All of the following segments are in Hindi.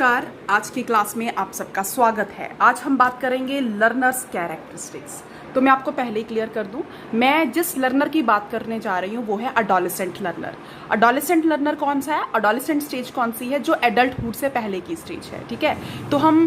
नमस्कार। आज की क्लास में आप सबका स्वागत है। आज हम बात करेंगे लर्नर्स कैरेक्टरिस्टिक्स। तो मैं आपको पहले ही क्लियर कर दूं, मैं जिस लर्नर की बात करने जा रही हूं वो है अडोलेसेंट लर्नर। अडोलेसेंट लर्नर कौन सा है? अडोलेसेंट स्टेज कौन सी है? जो एडल्टहुड से पहले की स्टेज है। ठीक है, तो हम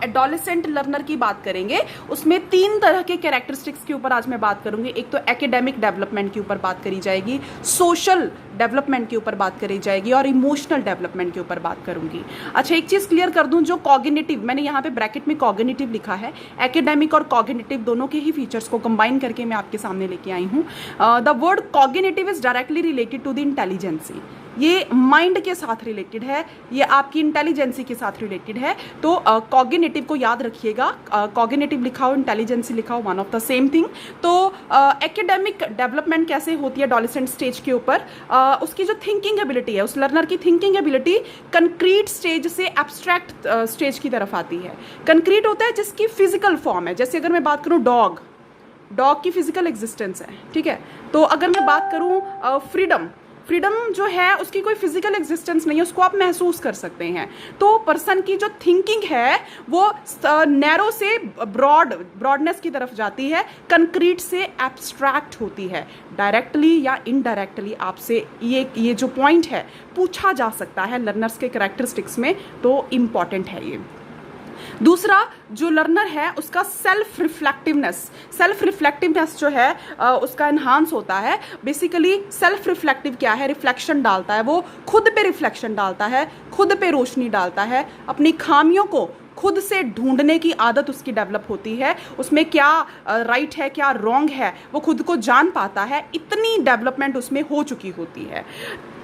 एडोलेसेंट लर्नर की बात करेंगे। उसमें 3 तरह के कैरेक्टरिस्टिक्स के ऊपर आज मैं बात करूंगी। एक तो एकेडमिक डेवलपमेंट के ऊपर बात करी जाएगी, सोशल डेवलपमेंट के ऊपर बात करी जाएगी और इमोशनल डेवलपमेंट के ऊपर बात करूंगी। अच्छा, एक चीज क्लियर कर दूं, जो कॉग्निटिव, मैंने यहाँ पे ब्रैकेट में कॉग्निटिव लिखा है, एकेडमिक और कॉग्निटिव दोनों के ही फीचर्स को कंबाइन करके मैं आपके सामने लेके आई हूँ। The word cognitive is directly related to the intelligency. ये माइंड के साथ रिलेटेड है, ये आपकी इंटेलिजेंसी के साथ रिलेटेड है। तो कॉग्निटिव को याद रखिएगा, कॉग्निटिव लिखा हो, इंटेलिजेंसी लिखा हो, one of the same thing. तो एकेडमिक डेवलपमेंट कैसे होती है एडोलेसेंट स्टेज के ऊपर? उसकी जो थिंकिंग एबिलिटी है, उस लर्नर की थिंकिंग एबिलिटी कंक्रीट स्टेज से एब्स्ट्रैक्ट स्टेज की तरफ आती है। कंक्रीट होता है जिसकी फिजिकल फॉर्म है। जैसे अगर मैं बात करूं डॉग की फिजिकल एग्जिस्टेंस है, ठीक है। तो अगर मैं बात करूं फ्रीडम जो है उसकी कोई फिजिकल एग्जिस्टेंस नहीं है, उसको आप महसूस कर सकते हैं। तो पर्सन की जो थिंकिंग है वो नैरो से ब्रॉडनेस की तरफ जाती है, कंक्रीट से एब्स्ट्रैक्ट होती है। डायरेक्टली या इनडायरेक्टली आपसे ये जो पॉइंट है पूछा जा सकता है लर्नर्स के कैरेक्टरिस्टिक्स में, तो इंपॉर्टेंट है ये। दूसरा जो लर्नर है उसका सेल्फ रिफ्लेक्टिवनेस जो है उसका एनहांस होता है। बेसिकली सेल्फ रिफ्लेक्टिव क्या है? रिफ्लेक्शन डालता है, वो खुद पे रिफ्लेक्शन डालता है, खुद पे रोशनी डालता है, अपनी खामियों को खुद से ढूंढने की आदत उसकी डेवलप होती है। उसमें क्या राइट है, क्या रॉन्ग है, वो खुद को जान पाता है। इतनी डेवलपमेंट उसमें हो चुकी होती है।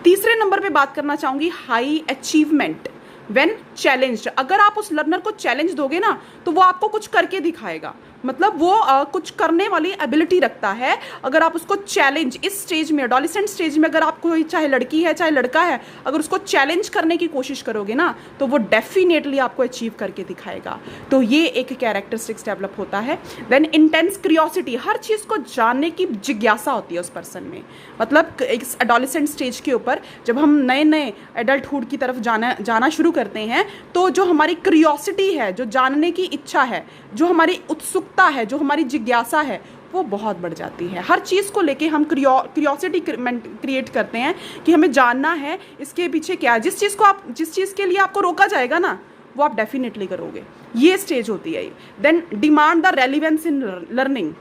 तीसरे नंबर पे बात करना चाहूंगी हाई अचीवमेंट व्हेन चैलेंज्ड। अगर आप उस लर्नर को चैलेंज दोगे ना तो वो आपको कुछ करके दिखाएगा, मतलब वो कुछ करने वाली एबिलिटी रखता है। अगर आप उसको चैलेंज, इस स्टेज में, एडोलेसेंट स्टेज में, अगर आप कोई, चाहे लड़की है चाहे लड़का है, अगर उसको चैलेंज करने की कोशिश करोगे ना तो वो डेफिनेटली आपको अचीव करके दिखाएगा। तो ये एक कैरेक्टरिस्टिक्स डेवलप होता है। देन इंटेंस क्यूरियोसिटी, हर चीज़ को जानने की जिज्ञासा होती है उस पर्सन में। मतलब इस एडोलेसेंट स्टेज के ऊपर जब हम नए एडल्टहुड की तरफ जाना शुरू करते हैं तो जो हमारी क्यूरियोसिटी है, जो जानने की इच्छा है, जो हमारी उत्सुकता है, जो हमारी जिज्ञासा है, वो बहुत बढ़ जाती है। हर चीज़ को लेके हम क्यूरियोसिटी क्रिएट करते हैं कि हमें जानना है इसके पीछे क्या है। जिस चीज़ के लिए आपको रोका जाएगा ना वो आप डेफिनेटली करोगे। ये स्टेज होती है। Then demand the relevance in learning.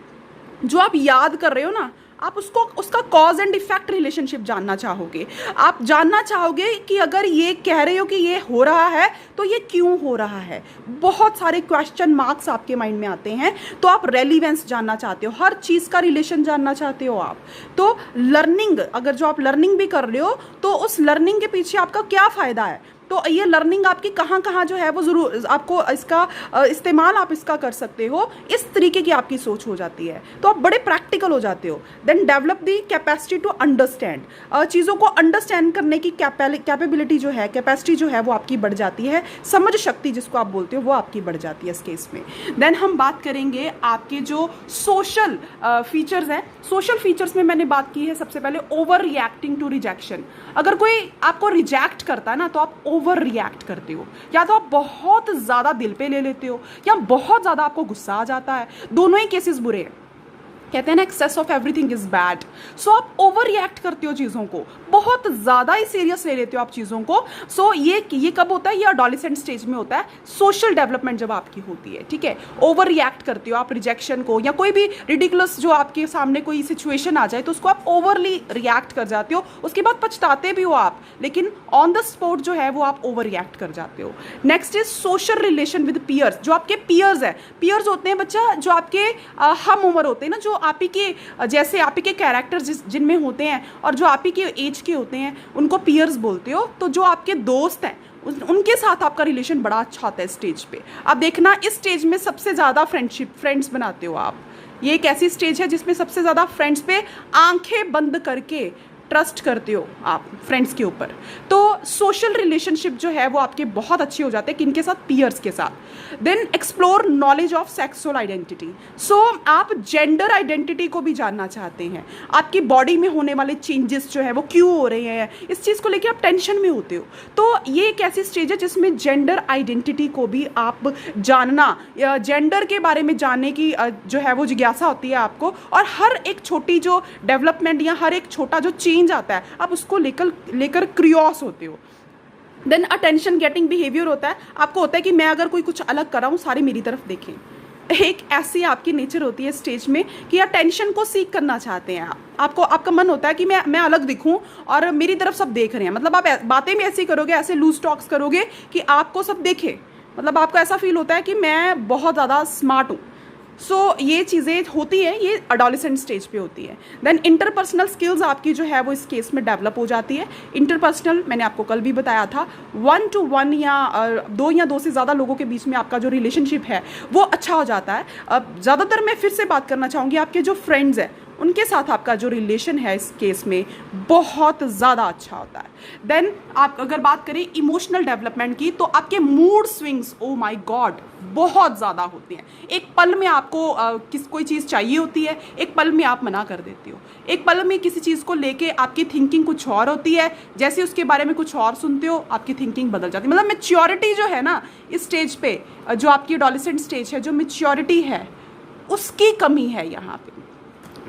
जो आप याद कर रहे हो ना, आप उसका कॉज एंड इफेक्ट रिलेशनशिप जानना चाहोगे। आप जानना चाहोगे कि अगर ये कह रहे हो कि ये हो रहा है तो ये क्यों हो रहा है। बहुत सारे क्वेश्चन मार्क्स आपके माइंड में आते हैं, तो आप रेलिवेंस जानना चाहते हो, हर चीज़ का रिलेशन जानना चाहते हो आप। तो लर्निंग, अगर जो आप लर्निंग भी कर रहे हो तो उस लर्निंग के पीछे आपका क्या फ़ायदा है, तो ये लर्निंग आपकी कहाँ कहाँ जो है वो ज़रूर आपको इसका इस्तेमाल आप इसका कर सकते हो। इस तरीके की आपकी सोच हो जाती है, तो आप बड़े प्रैक्टिकल हो जाते हो। Then develop the capacity to understand, चीज़ों को अंडरस्टैंड करने की कैपेबिलिटी जो है, कैपेसिटी जो है वो आपकी बढ़ जाती है। समझ शक्ति जिसको आप बोलते हो वो आपकी बढ़ जाती है इस केस में। देन हम बात करेंगे आपके जो सोशल फीचर्स हैं। सोशल फीचर्स में मैंने बात की है सबसे पहले ओवर रिएक्टिंग टू रिजेक्शन। अगर कोई आपको रिजेक्ट करता है ना तो आप ओवर रिएक्ट करते हो, या तो आप बहुत ज्यादा दिल पे ले लेते हो या बहुत ज्यादा आपको गुस्सा आ जाता है। दोनों ही केसेस बुरे हैं। कहते हैं ना, excess of everything is bad. सो आप ओवर रिएक्ट करते हो चीज़ों को, बहुत ज़्यादा ही सीरियस ले लेते हो आप चीज़ों को। सो ये कब होता है? ये एडोलेसेंट स्टेज में होता है, सोशल डेवलपमेंट जब आपकी होती है। ठीक है, ओवर रिएक्ट करते हो आप रिजेक्शन को, या कोई भी रिडिकुलस जो आपके सामने कोई सिचुएशन आ जाए तो उसको आप ओवरली रिएक्ट कर जाते हो। उसके बाद पछताते भी हो आप, लेकिन ऑन द स्पॉट जो है वो आप ओवर रिएक्ट कर जाते हो। Next is social relation with peers. जो आपके पीयर्स है, पीयर्स होते हैं बच्चा जो आपके हम उम्र होते हैं ना, जो आप ही के जैसे आप ही के कैरेक्टर जिनमें होते हैं और जो आप ही के एज के होते हैं उनको पीयर्स बोलते हो। तो जो आपके दोस्त हैं उनके साथ आपका रिलेशन बड़ा अच्छा होता है स्टेज पे। आप देखना, इस स्टेज में सबसे ज़्यादा फ्रेंड्स बनाते हो आप। ये एक ऐसी स्टेज है जिसमें सबसे ज़्यादा फ्रेंड्स पे आंखें बंद करके ट्रस्ट करते हो आप फ्रेंड्स के ऊपर, तो सोशल रिलेशनशिप जो है वो आपके बहुत अच्छे हो जाते हैं। किनके साथ? पीयर्स के साथ। Then explore knowledge of sexual identity. सो आप जेंडर आइडेंटिटी को भी जानना चाहते हैं, आपकी बॉडी में होने वाले चेंजेस जो है वो क्यों हो रहे हैं, इस चीज़ को लेकर आप टेंशन में होते हो। तो ये एक ऐसी स्टेज है जिसमें जेंडर आइडेंटिटी को भी आप जानना, जेंडर के बारे में जानने की जो है वो जिज्ञासा होती है आपको, और हर एक छोटी जो डेवलपमेंट या हर एक छोटा जो चेंज आता है आप उसको लेकर क्रियोस होते हो। देन अटेंशन गेटिंग बिहेवियर होता है, आपको होता है कि मैं अगर कोई कुछ अलग कर रहा हूँ सारे मेरी तरफ देखें। एक ऐसी आपकी नेचर होती है स्टेज में कि अटेंशन को सीख करना चाहते हैं आपको, आपका मन होता है कि मैं अलग दिखूं और मेरी तरफ सब देख रहे हैं। मतलब आप बातें भी ऐसी करोगे, ऐसे लूज टॉक्स करोगे कि आपको सब देखे, मतलब आपको ऐसा फील होता है कि मैं बहुत ज़्यादा स्मार्ट हूँ। सो ये चीज़ें होती है, ये अडोलेसेंट स्टेज पे होती है। देन इंटरपर्सनल स्किल्स आपकी जो है वो इस केस में डेवलप हो जाती है। इंटरपर्सनल मैंने आपको कल भी बताया था, 1 to 1 या 2 से ज़्यादा लोगों के बीच में आपका जो रिलेशनशिप है वो अच्छा हो जाता है। अब ज़्यादातर मैं फिर से बात करना चाहूँगी, आपके जो फ्रेंड्स हैं उनके साथ आपका जो रिलेशन है इस केस में बहुत ज़्यादा अच्छा होता है। देन आप अगर बात करें इमोशनल डेवलपमेंट की, तो आपके mood swings, oh my God, बहुत ज़्यादा होते हैं। एक पल में आपको कोई चीज़ चाहिए होती है, एक पल में आप मना कर देते हो। एक पल में किसी चीज़ को लेके आपकी थिंकिंग कुछ और होती है, जैसे उसके बारे में कुछ और सुनते हो आपकी थिंकिंग बदल जाती है। मतलब मैच्योरिटी जो है ना इस स्टेज पे, जो आपकी एडोलेसेंट स्टेज है, जो मैच्योरिटी है उसकी कमी है यहाँ पे,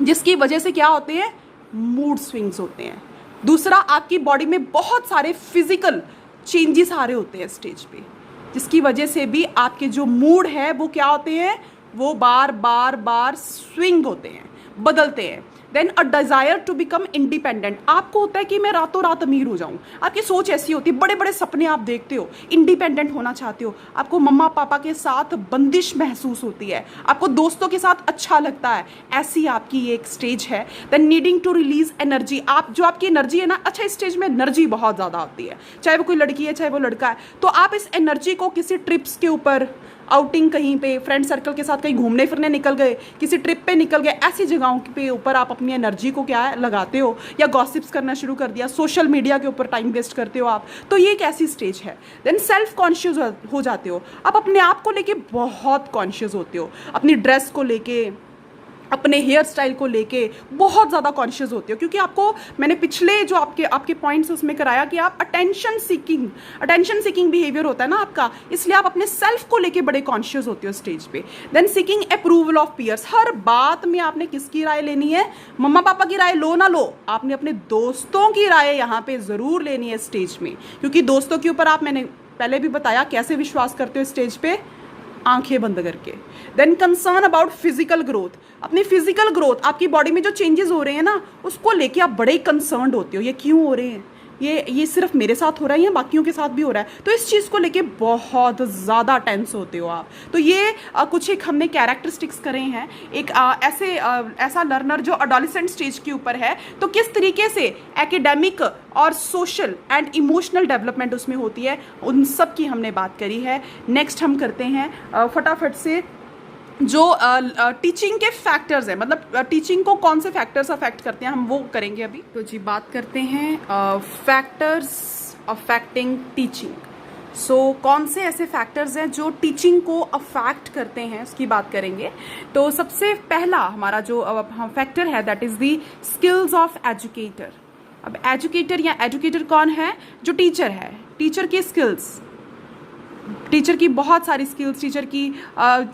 जिसकी वजह से क्या होते हैं? मूड स्विंग्स होते हैं। दूसरा, आपकी बॉडी में बहुत सारे फिजिकल चेंजेस आ रहे होते हैं स्टेज पे, जिसकी वजह से भी आपके जो मूड है वो क्या होते हैं? वो बार बार स्विंग होते हैं, बदलते हैं। Then a desire to become independent, आपको होता है कि मैं रातों रात अमीर हो जाऊं। आपकी सोच ऐसी होती है, बड़े बड़े सपने आप देखते हो, इंडिपेंडेंट होना चाहते हो, आपको मम्मा पापा के साथ बंदिश महसूस होती है, आपको दोस्तों के साथ अच्छा लगता है, ऐसी आपकी एक स्टेज है। Then needing to release energy, आप जो आपकी एनर्जी है ना, अच्छा इस स्टेज में एनर्जी बहुत ज़्यादा होती है, चाहे वो कोई लड़की है चाहे वो लड़का है, तो आप इस एनर्जी को किसी ट्रिप्स के ऊपर, आउटिंग कहीं पे, फ्रेंड सर्कल के साथ कहीं घूमने फिरने निकल गए, किसी ट्रिप पे निकल गए, ऐसी जगहों पे ऊपर आप अपनी एनर्जी को क्या है लगाते हो, या गॉसिप्स करना शुरू कर दिया, सोशल मीडिया के ऊपर टाइम वेस्ट करते हो आप। तो ये एक ऐसी स्टेज है। देन सेल्फ कॉन्शियस हो जाते हो, आप अपने आप को लेके बहुत कॉन्शियस होते हो, अपनी ड्रेस को लेके, अपने हेयर स्टाइल को लेके बहुत ज़्यादा कॉन्शियस होते हो, क्योंकि आपको मैंने पिछले जो आपके पॉइंट्स उसमें कराया कि आप अटेंशन सीकिंग बिहेवियर होता है ना आपका, इसलिए आप अपने सेल्फ को लेके बड़े कॉन्शियस होते हो स्टेज पे। Then seeking approval of peers, हर बात में आपने किसकी राय लेनी है? मम्मा पापा की राय लो ना लो, आपने अपने दोस्तों की राय यहाँ पे ज़रूर लेनी है स्टेज में, क्योंकि दोस्तों के ऊपर आप, मैंने पहले भी बताया कैसे विश्वास करते हो स्टेज पे, आंखें बंद करके। Then concern about physical growth, अपनी फिजिकल ग्रोथ, आपकी बॉडी में जो चेंजेस हो रहे हैं ना उसको लेके आप बड़े कंसर्न्ड होते हो, ये क्यों हो रहे हैं, ये सिर्फ मेरे साथ हो रहा है या बाकियों के साथ भी हो रहा है, तो इस चीज़ को लेके बहुत ज़्यादा टेंस होते हो आप। तो ये कुछ एक हमने कैरेक्टरिस्टिक्स करे हैं, एक ऐसा लर्नर जो एडोलेसेंट स्टेज के ऊपर है, तो किस तरीके से एकेडमिक और सोशल एंड इमोशनल डेवलपमेंट उसमें होती है, उन सब की हमने बात करी है। नेक्स्ट हम करते हैं फटाफट से जो टीचिंग के फैक्टर्स हैं, मतलब टीचिंग को कौन से फैक्टर्स अफेक्ट करते हैं हम वो करेंगे अभी। तो जी बात करते हैं फैक्टर्स अफेक्टिंग टीचिंग। सो कौन से ऐसे फैक्टर्स हैं जो टीचिंग को अफेक्ट करते हैं उसकी बात करेंगे। तो सबसे पहला हमारा जो फैक्टर है that is the skills of educator. अब एजुकेटर कौन है? जो टीचर है, टीचर की स्किल्स, टीचर की बहुत सारी स्किल्स, टीचर की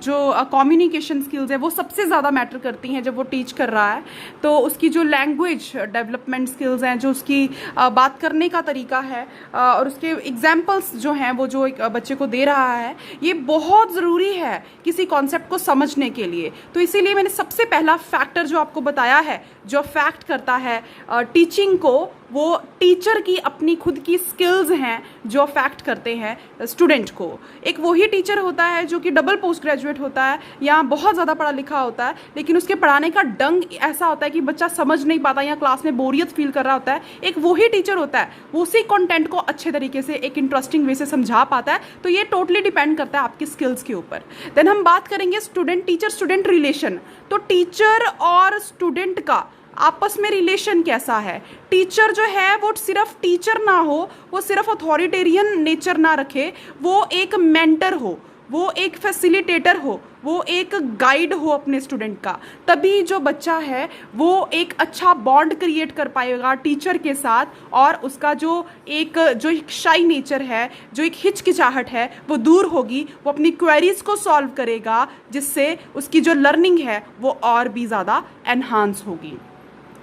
जो कम्युनिकेशन स्किल्स है वो सबसे ज़्यादा मैटर करती हैं जब वो टीच कर रहा है। तो उसकी जो लैंग्वेज डेवलपमेंट स्किल्स हैं, जो उसकी बात करने का तरीका है और उसके एग्जाम्पल्स जो हैं वो जो एक बच्चे को दे रहा है, ये बहुत ज़रूरी है किसी कॉन्सेप्ट को समझने के लिए। तो इसीलिए मैंने सबसे पहला फैक्टर जो आपको बताया है, जो फैक्ट करता है टीचिंग को, वो टीचर की अपनी खुद की स्किल्स हैं जो फैक्ट करते हैं स्टूडेंट को। एक वही टीचर होता है जो कि डबल पोस्ट ग्रेजुएट होता है या बहुत ज़्यादा पढ़ा लिखा होता है, लेकिन उसके पढ़ाने का ढंग ऐसा होता है कि बच्चा समझ नहीं पाता या क्लास में बोरियत फील कर रहा होता है। एक वही टीचर होता है, वो उसी कंटेंट को अच्छे तरीके से एक इंटरेस्टिंग वे से समझा पाता है। तो ये टोटली डिपेंड करता है आपकी स्किल्स के ऊपर। देन हम बात करेंगे टीचर स्टूडेंट रिलेशन। तो टीचर और स्टूडेंट का आपस में रिलेशन कैसा है, टीचर जो है वो सिर्फ टीचर ना हो, वो सिर्फ अथॉरिटेरियन नेचर ना रखे, वो एक मेंटर हो, वो एक फैसिलिटेटर हो, वो एक गाइड हो अपने स्टूडेंट का। तभी जो बच्चा है वो एक अच्छा बॉन्ड क्रिएट कर पाएगा टीचर के साथ, और उसका जो एक शाई नेचर है, जो एक हिचकिचाहट है, वो दूर होगी। वो अपनी क्वेरीज को सॉल्व करेगा, जिससे उसकी जो लर्निंग है वो और भी ज़्यादा एनहांस होगी।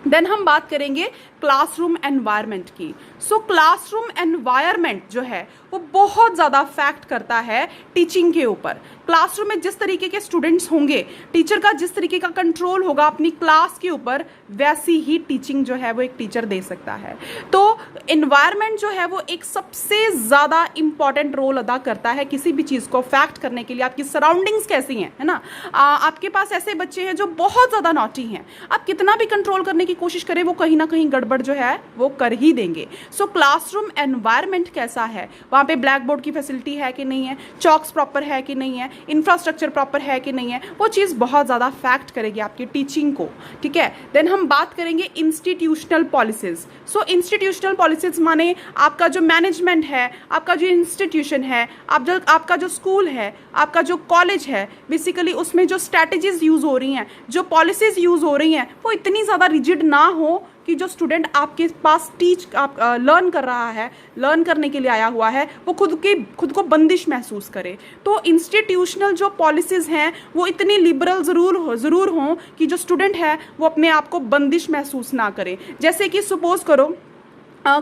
देन हम बात करेंगे क्लासरूम एनवायरनमेंट की। सो क्लासरूम एनवायरनमेंट जो है वो बहुत ज़्यादा फैक्ट करता है टीचिंग के ऊपर। क्लासरूम में जिस तरीके के स्टूडेंट्स होंगे, टीचर का जिस तरीके का कंट्रोल होगा अपनी क्लास के ऊपर, वैसी ही टीचिंग जो है वो एक टीचर दे सकता है। तो एनवायरनमेंट जो है वो एक सबसे ज़्यादा इंपॉर्टेंट रोल अदा करता है किसी भी चीज़ को फैक्ट करने के लिए। आपकी सराउंडिंग्स कैसी हैं, है ना। आपके पास ऐसे बच्चे हैं जो बहुत ज़्यादा नॉटी हैं, आप कितना भी कंट्रोल करने की कोशिश करें वो कहीं ना कहीं गड़बड़ जो है वो कर ही देंगे। सो क्लासरूम एनवायरनमेंट कैसा है, वहाँ पे ब्लैक बोर्ड की फैसिलिटी है कि नहीं है, चॉक्स प्रॉपर है कि नहीं है, इंफ्रास्ट्रक्चर प्रॉपर है कि नहीं है, वो चीज़ बहुत ज़्यादा फैक्ट करेगी आपकी टीचिंग को, ठीक है। देन हम बात करेंगे इंस्टीट्यूशनल पॉलिसीज। सो इंस्टीट्यूशनल पॉलिसीज माने आपका जो मैनेजमेंट है, आपका जो इंस्टीट्यूशन है, आपका जो स्कूल है, आपका जो कॉलेज है, बेसिकली उसमें जो स्ट्रैटेजीज यूज़ हो रही हैं, जो पॉलिसीज यूज़ हो रही हैं, वो इतनी ज़्यादा रिजिड ना हो कि जो स्टूडेंट आपके पास लर्न कर रहा है, लर्न करने के लिए आया हुआ है, वो खुद को बंदिश महसूस करे। तो इंस्टीट्यूशनल जो पॉलिसीज़ हैं वो इतनी लिबरल ज़रूर हों कि जो स्टूडेंट है वो अपने आप को बंदिश महसूस ना करे। जैसे कि सपोज़ करो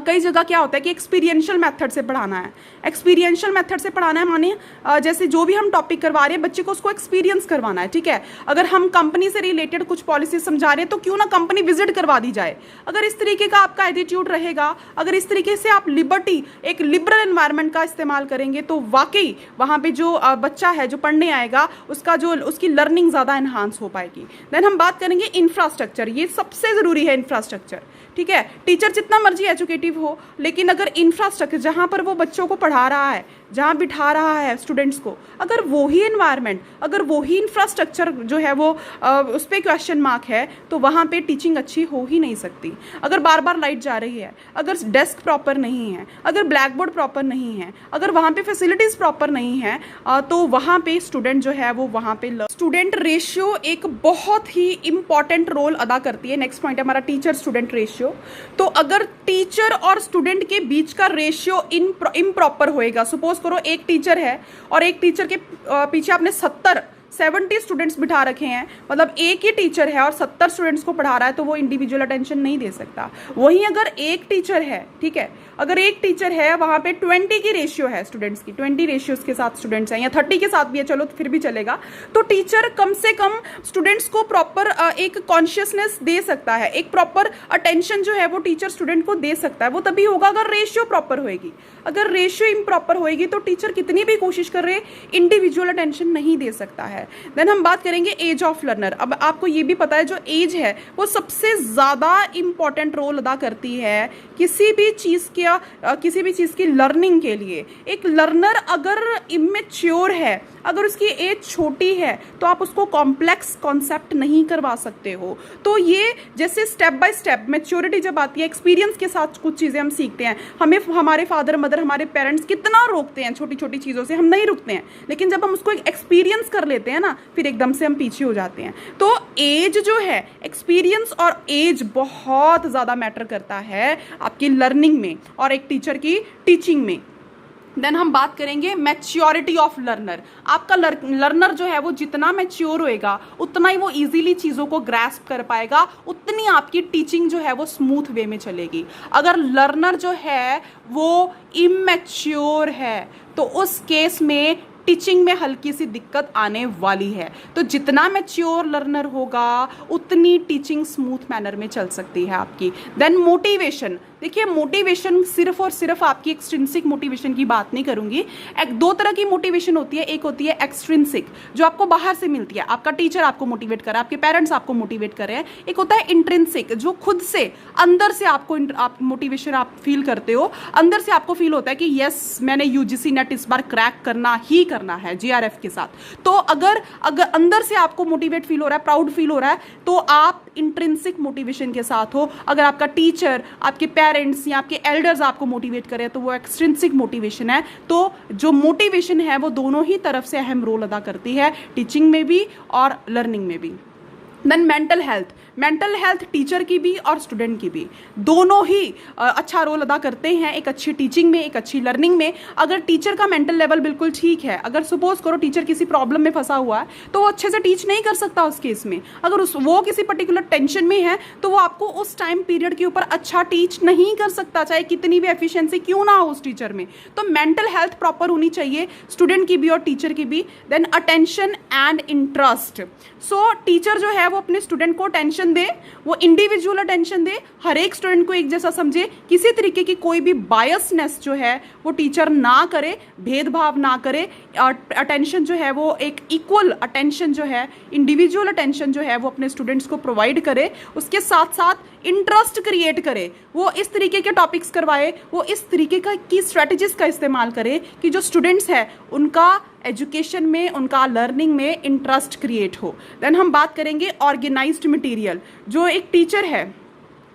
कई जगह क्या होता है कि एक्सपीरियंशियल मेथड से पढ़ाना है। एक्सपीरियंशियल मेथड से पढ़ाना है माने जैसे जो भी हम टॉपिक करवा रहे हैं बच्चे को उसको एक्सपीरियंस करवाना है, ठीक है। अगर हम कंपनी से रिलेटेड कुछ पॉलिसी समझा रहे हैं तो क्यों ना कंपनी विजिट करवा दी जाए। अगर इस तरीके का आपका एटीट्यूड रहेगा, अगर इस तरीके से आप लिबर्टी, एक लिबरल एनवायरनमेंट का इस्तेमाल करेंगे, तो वाकई वहाँ पर जो बच्चा है जो पढ़ने आएगा उसकी लर्निंग ज़्यादा एनहांस हो पाएगी। देन हम बात करेंगे इंफ्रास्ट्रक्चर। ये सबसे ज़रूरी है इंफ्रास्ट्रक्चर, ठीक है। टीचर जितना मर्जी एजुकेटिव हो, लेकिन अगर इंफ्रास्ट्रक्चर जहाँ पर वो बच्चों को पढ़ा रहा है, जहाँ बिठा रहा है स्टूडेंट्स को, अगर वही एनवायरनमेंट, अगर वही इंफ्रास्ट्रक्चर जो है वो उस पर क्वेश्चन मार्क है, तो वहाँ पे टीचिंग अच्छी हो ही नहीं सकती। अगर बार बार लाइट जा रही है, अगर डेस्क प्रॉपर नहीं है, अगर ब्लैक बोर्ड प्रॉपर नहीं है, अगर वहाँ पे फैसिलिटीज़ प्रॉपर नहीं है, तो वहाँ पे स्टूडेंट जो है वो वहाँ पे स्टूडेंट रेशियो एक बहुत ही इंपॉर्टेंट रोल अदा करती है। नेक्स्ट पॉइंट है हमारा टीचर स्टूडेंट रेशियो। तो अगर टीचर और स्टूडेंट के बीच का रेशियो इम्प्रॉपर होएगा, सपोज करो एक टीचर है और एक टीचर के पीछे आपने 70 स्टूडेंट्स बिठा रखे हैं, मतलब एक ही टीचर है और 70 स्टूडेंट्स को पढ़ा रहा है, तो वो इंडिविजुअल अटेंशन नहीं दे सकता। वहीं अगर एक टीचर है, ठीक है, अगर एक टीचर है वहाँ पे 20 की रेशियो है स्टूडेंट्स की, 20 रेशियोज के साथ स्टूडेंट्स हैं, या 30 के साथ भी है, चलो तो फिर भी चलेगा, तो टीचर कम से कम स्टूडेंट्स को प्रॉपर एक कॉन्शियसनेस दे सकता है, एक प्रॉपर अटेंशन जो है वो टीचर स्टूडेंट को दे सकता है। वो तभी होगा अगर रेशियो प्रॉपर होएगी। अगर रेशियो इम्प्रॉपर होएगी तो टीचर कितनी भी कोशिश कर रहे इंडिविजुअल अटेंशन नहीं दे सकता है। देन हम बात करेंगे एज ऑफ लर्नर। अब आपको ये भी पता है जो एज है वो सबसे ज़्यादा इंपॉर्टेंट रोल अदा करती है किसी भी चीज़ की लर्निंग के लिए। एक लर्नर अगर इमेच्योर है, अगर उसकी एज छोटी है, तो आप उसको कॉम्प्लेक्स कॉन्सेप्ट नहीं करवा सकते हो। तो ये जैसे स्टेप बाय स्टेप मैच्योरिटी जब आती है, एक्सपीरियंस के साथ कुछ चीज़ें हम सीखते हैं। हमें हमारे फादर मदर, हमारे पेरेंट्स कितना रोकते हैं छोटी छोटी चीज़ों से, हम नहीं रुकते हैं, लेकिन जब हम उसको एक्सपीरियंस कर लेते हैं ना, फिर एकदम से हम पीछे हो जाते हैं। तो एज जो है, एक्सपीरियंस और एज बहुत ज़्यादा मैटर करता है आपकी लर्निंग में और एक टीचर की टीचिंग में। देन हम बात करेंगे मैच्योरिटी ऑफ लर्नर। आपका लर्नर जो है वो जितना मैच्योर होएगा उतना ही वो इजीली चीज़ों को ग्रैस्प कर पाएगा, उतनी आपकी टीचिंग जो है वो स्मूथ वे में चलेगी। अगर लर्नर जो है वो इमैच्योर है तो उस केस में टीचिंग में हल्की सी दिक्कत आने वाली है। तो जितना मैच्योर लर्नर होगा उतनी टीचिंग स्मूथ मैनर में चल सकती है आपकी। Then motivation. देखिए मोटिवेशन सिर्फ और सिर्फ आपकी एक्सट्रिंसिक मोटिवेशन की बात नहीं करूंगी। एक दो तरह की मोटिवेशन होती है, एक होती है एक्सट्रिंसिक जो आपको बाहर से मिलती है, आपका टीचर आपको मोटिवेट कर रहा है, आपके पेरेंट्स आपको मोटिवेट कर रहे हैं। एक होता है इंट्रिंसिक जो खुद से अंदर से आपको आप मोटिवेशन आप फील करते हो, अंदर से आपको फील होता है कि यस मैंने यूजीसी नेट इस बार क्रैक करना ही करना है जीआरएफ के साथ। तो अगर अंदर से आपको मोटिवेट फील हो रहा है, प्राउड फील हो रहा है, तो आप इंट्रिंसिक मोटिवेशन के साथ हो। अगर आपका टीचर, आपके पेरेंट्स या आपके एल्डर्स आपको मोटिवेट करें तो वो एक्सट्रिंसिक मोटिवेशन है। तो जो मोटिवेशन है वो दोनों ही तरफ से अहम रोल अदा करती है, टीचिंग में भी और लर्निंग में भी। देन मेंटल हेल्थ टीचर की भी और स्टूडेंट की भी, दोनों ही अच्छा रोल अदा करते हैं एक अच्छी टीचिंग में, एक अच्छी लर्निंग में। अगर टीचर का मेंटल लेवल बिल्कुल ठीक है, अगर सपोज करो टीचर किसी प्रॉब्लम में फंसा हुआ है तो वो अच्छे से टीच नहीं कर सकता उस केस में। अगर वो किसी पर्टिकुलर टेंशन में है तो वो आपको उस टाइम पीरियड के ऊपर अच्छा टीच नहीं कर सकता, चाहे कितनी भी एफिशिएंसी क्यों ना हो उस टीचर में। तो मेंटल हेल्थ प्रॉपर होनी चाहिए स्टूडेंट की भी और टीचर की भी। Then attention and interest. So teacher जो है वो अपने स्टूडेंट को अटेंशन दे, वो इंडिविजुअल अटेंशन दे, हर एक स्टूडेंट को एक जैसा समझे, किसी तरीके की कोई भी बायसनेस जो है वो टीचर ना करे, भेदभाव ना करे। अटेंशन जो है वो एक इक्वल अटेंशन जो है, इंडिविजुअल अटेंशन जो है वो अपने स्टूडेंट्स को प्रोवाइड करे। उसके साथ साथ इंटरेस्ट क्रिएट करे, वो इस तरीके के टॉपिक्स करवाए, वो इस तरीके की स्ट्रेटजीज का इस्तेमाल करे कि जो स्टूडेंट्स हैं उनका एजुकेशन में, उनका लर्निंग में इंटरेस्ट क्रिएट हो। देन हम बात करेंगे ऑर्गेनाइज्ड मटेरियल। जो एक टीचर है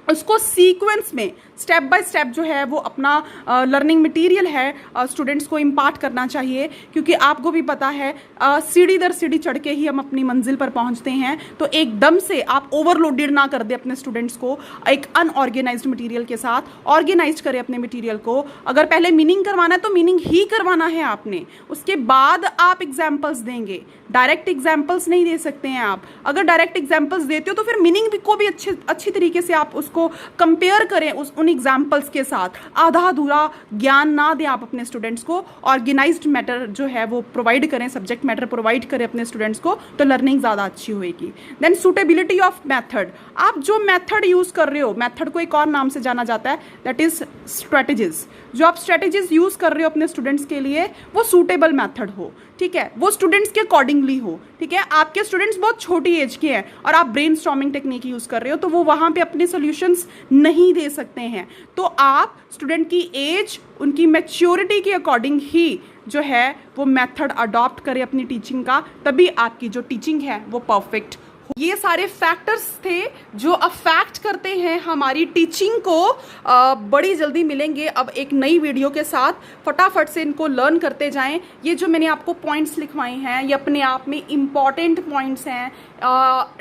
उसको सीक्वेंस में स्टेप बाय स्टेप जो है वो अपना लर्निंग मटेरियल है स्टूडेंट्स को इम्पार्ट करना चाहिए, क्योंकि आपको भी पता है सीढ़ी दर सीढ़ी चढ़ के ही हम अपनी मंजिल पर पहुंचते हैं। तो एकदम से आप ओवरलोडेड ना कर दे अपने स्टूडेंट्स को एक अनऑर्गेनाइज्ड मटेरियल के साथ, ऑर्गेनाइज करें अपने मटेरियल को। अगर पहले मीनिंग करवाना है तो मीनिंग ही करवाना है आपने, उसके बाद आप एग्जाम्पल्स देंगे, डायरेक्ट एग्जाम्पल्स नहीं दे सकते हैं आप। अगर डायरेक्ट एग्जाम्पल्स देते हो तो फिर मीनिंग को भी अच्छी तरीके से आप उसको कंपेयर करें उन एग्जाम्पल्स के साथ। आधा अधूरा ज्ञान ना दें आप अपने स्टूडेंट्स को, ऑर्गेनाइज्ड मैटर जो है वो प्रोवाइड करें, सब्जेक्ट मैटर प्रोवाइड करें अपने स्टूडेंट्स को, तो लर्निंग ज़्यादा अच्छी होएगी। Then suitability of method. आप जो मेथड यूज़ कर रहे हो, मेथड को एक और नाम से जाना जाता है, दैट इज स्ट्रेटजीज। जो आप स्ट्रेटजीज यूज़ कर रहे हो अपने स्टूडेंट्स के लिए वो सूटेबल मेथड हो, ठीक है, वो स्टूडेंट्स के अकॉर्डिंगली हो, ठीक है। आपके स्टूडेंट्स बहुत छोटी एज के हैं और आप ब्रेनस्टॉर्मिंग टेक्निक यूज़ कर रहे हो तो वो वहाँ पे अपने सॉल्यूशंस नहीं दे सकते हैं। तो आप स्टूडेंट की एज, उनकी मैच्योरिटी के अकॉर्डिंग ही जो है वो मेथड अडॉप्ट करें अपनी टीचिंग का, तभी आपकी जो टीचिंग है वो परफेक्ट। ये सारे फैक्टर्स थे जो अफेक्ट करते हैं हमारी टीचिंग को। बड़ी जल्दी मिलेंगे अब एक नई वीडियो के साथ, फटाफट से इनको लर्न करते जाएं। ये जो मैंने आपको पॉइंट्स लिखवाए हैं ये अपने आप में इम्पॉर्टेंट पॉइंट्स हैं,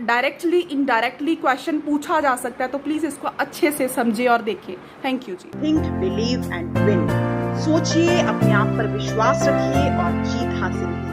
डायरेक्टली इनडायरेक्टली क्वेश्चन पूछा जा सकता है, तो प्लीज़ इसको अच्छे से समझे और देखें। थैंक यू जी। Think, believe and win. सोचिए, अपने आप पर विश्वास रखिए और जीत हासिल कीजिए।